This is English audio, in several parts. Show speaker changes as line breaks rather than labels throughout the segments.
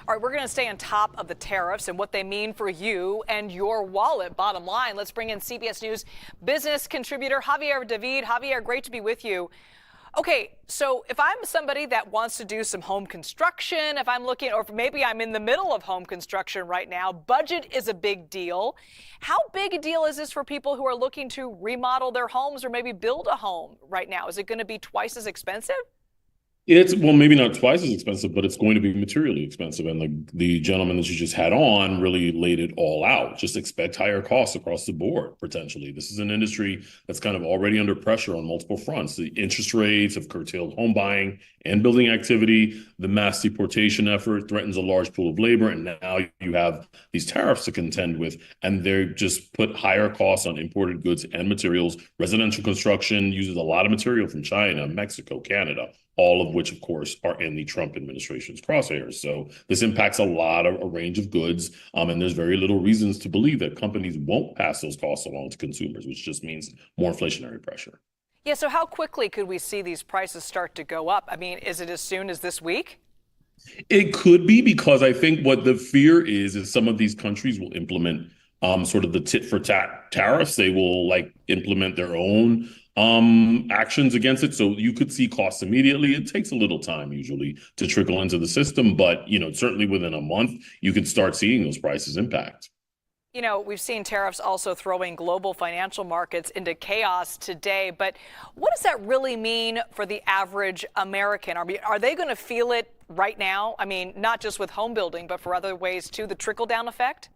All right, we're going to stay on top of the tariffs and what they mean for you and your wallet. Bottom line, let's bring in CBS News business contributor Javier David. Javier, great to be with you. Okay, so if I'm somebody that wants to do some home construction, if I'm looking, or maybe I'm in the middle of home construction right now, budget is a big deal. How big a deal is this for people who are looking to remodel their homes or maybe build a home right now? Is it going to be twice as expensive?
It's well, maybe not twice as expensive, but it's going to be materially expensive. And the gentleman that you just had on really laid it all out. Just expect higher costs across the board, potentially. This is an industry that's kind of already under pressure on multiple fronts. The interest rates have curtailed home buying and building activity. The mass deportation effort threatens a large pool of labor. And now you have these tariffs to contend with. And they're just put higher costs on imported goods and materials. Residential construction uses a lot of material from China, Mexico, Canada, all of which, of course, are in the Trump administration's crosshairs. So this impacts a range of goods, and there's very little reasons to believe that companies won't pass those costs along to consumers, which just means more inflationary pressure.
Yeah, so how quickly could we see these prices start to go up? I mean, is it as soon as this week?
It could be, because I think what the fear is some of these countries will implement sort of the tit for tat tariffs. They will implement their own actions against it. So you could see costs immediately. It takes a little time usually to trickle into the system, but certainly within a month, you can start seeing those prices impact.
You know, we've seen tariffs also throwing global financial markets into chaos today. But what does that really mean for the average American? Are they going to feel it right now? I mean, not just with home building, but for other ways too, the trickle down effect?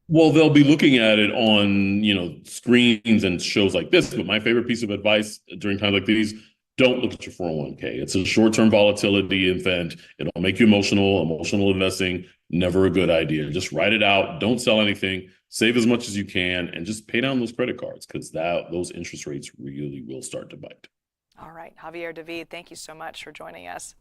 Well, they'll be looking at it on, screens and shows like this. But my favorite piece of advice during times like these: don't look at your 401k. It's a short-term volatility event. It'll make you emotional. Emotional investing, never a good idea. Just write it out. Don't sell anything. Save as much as you can and just pay down those credit cards, because those interest rates really will start to bite.
All right, Javier David, thank you so much for joining us.